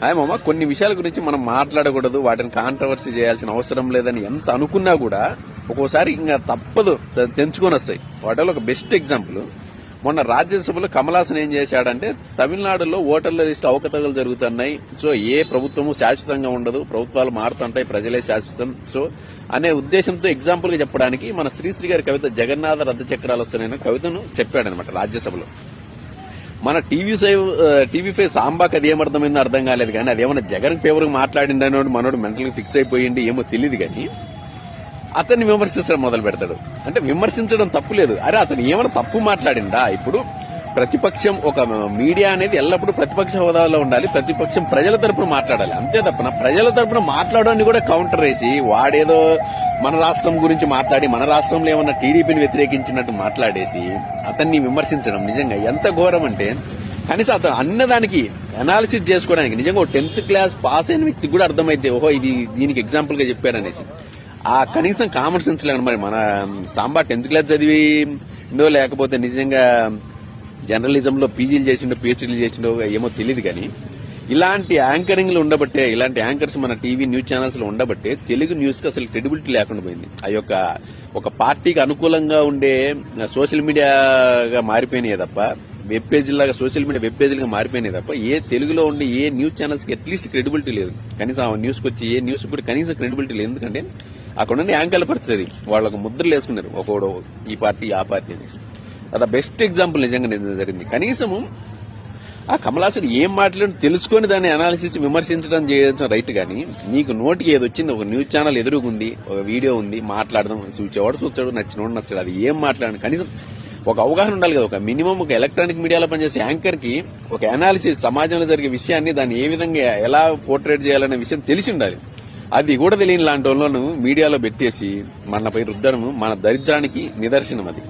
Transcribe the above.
Hi మామ, కొన్ని విషయాల గురించి మనం మాట్లాడకూడదు, వాటిని కాంట్రవర్సీ చేయాల్సిన అవసరం లేదని ఎంత అనుకున్నా కూడా ఒక్కోసారి ఇంకా తప్పదు, తెంచుకొని వస్తాయి. వాటిలో ఒక బెస్ట్ ఎగ్జాంపుల్, మొన్న రాజ్యసభలో కమల్ హాసన్ ఏం చేశాడంటే, తమిళనాడులో ఓటర్ల లిస్టు అవకతవకలు జరుగుతున్నాయి, సో ఏ ప్రభుత్వము శాశ్వతంగా ఉండదు, ప్రభుత్వాలు మారుతుంటాయి, ప్రజలే శాశ్వతం, సో అనే ఉద్దేశంతో ఎగ్జాంపుల్ గా చెప్పడానికి మన శ్రీశ్రీ గారి కవిత జగన్నాథ రథ చక్రాలు వస్తున్నాయన్న కవితను చెప్పాడనమాట రాజ్యసభలో. మన టీవీ ఫైవ్ సాంబాకి అది ఏమర్థమైందో అర్థం కాలేదు, కానీ అదేమన్నా జగన్ ఫేవర్ మాట్లాడిండని మనోడు మెంటల్ గా ఫిక్స్ అయిపోయింది ఏమో తెలియదు, కానీ అతన్ని విమర్శించడం మొదలు పెడతాడు. అంటే విమర్శించడం తప్పు లేదు, అరే అతను ఏమైనా తప్పు మాట్లాడిందా? ఇప్పుడు ప్రతిపక్షం, ఒక మీడియా అనేది ఎల్లప్పుడూ ప్రతిపక్ష హోదాలో ఉండాలి, ప్రతిపక్షం ప్రజల తరపున మాట్లాడాలి, అంతే తప్పన ప్రజల తరపున మాట్లాడడాన్ని కూడా కౌంటర్ వేసి వాడేదో మన రాష్ట్రం గురించి మాట్లాడి మన రాష్ట్రంలో ఏమన్నా టీడీపీని వ్యతిరేకించినట్టు మాట్లాడేసి అతన్ని విమర్శించడం నిజంగా ఎంత ఘోరం అంటే, కనీసం అతను అన్నదానికి అనాలిసిస్ చేసుకోవడానికి నిజంగా 10th క్లాస్ పాస్ అయిన వ్యక్తికి కూడా అర్థమైతే ఓహో ఇది దీనికి ఎగ్జాంపుల్ గా చెప్పాడనేసి ఆ కనీసం కామన్ సెన్స్ లేదు. మరి మన సాంబా 10th క్లాస్ చదివిండో లేకపోతే నిజంగా జర్నలిజంలో పీజీలు చేసిండో పిహెచ్డీలు చేసిండో ఏమో తెలియదు, కానీ ఇలాంటి యాంకరింగ్లు ఉండబట్టే, ఇలాంటి యాంకర్స్ మన టీవీ న్యూస్ ఛానల్స్ లో ఉండబట్టే తెలుగు న్యూస్ కి అసలు క్రెడిబిలిటీ లేకుండా పోయింది. ఆ యొక్క ఒక పార్టీకి అనుకూలంగా ఉండే సోషల్ మీడియాగా మారిపోయినాయి తప్ప, వెబ్ పేజీలాగా సోషల్ మీడియా వెబ్ పేజీలుగా మారిపోయినాయి తప్ప ఏ తెలుగులో ఉండే ఏ న్యూస్ ఛానల్స్ కి అట్లీస్ట్ క్రెడిబిలిటీ లేదు. కనీసం ఆ న్యూస్ కి వచ్చి ఏ న్యూస్ కూడా కనీసం క్రెడిబిలిటీ లేదు. ఎందుకంటే అక్కడ ఉండే యాంకర్ల పరిస్థితి వాళ్ళకు ముద్రలు వేసుకున్నారు, ఒకడు ఈ పార్టీ ఆ పార్టీ అనేసి. అది బెస్ట్ ఎగ్జాంపుల్ నిజంగా జరిగింది. కనీసము ఆ కమల్ హాసన్ ఏం మాట్లాడి తెలుసుకొని దాన్ని అనాలిసిస్ విమర్శించడం చేయడం రైట్, కానీ నీకు నోటికి ఏది వచ్చింది, ఒక న్యూస్ ఛానల్ ఎదురుగుంది, ఒక వీడియో ఉంది, మాట్లాడదాం, చూచేవాడు చూస్తాడు, నచ్చినోడు నచ్చాడు, అది ఏం మాట్లాడండి, కనీసం ఒక అవగాహన ఉండాలి కదా. ఒక మినిమం ఒక ఎలక్ట్రానిక్ మీడియాలో పనిచేసే యాంకర్ కి ఒక అనాలిసిస్, సమాజంలో జరిగే విషయాన్ని దాన్ని ఏ విధంగా ఎలా పోర్ట్రేట్ చేయాలనే విషయం తెలిసి ఉండాలి. అది కూడా తెలియని లాంటి వాళ్ళను మీడియాలో పెట్టేసి మనపై రుద్దడము మన దరిద్రానికి నిదర్శనం అది.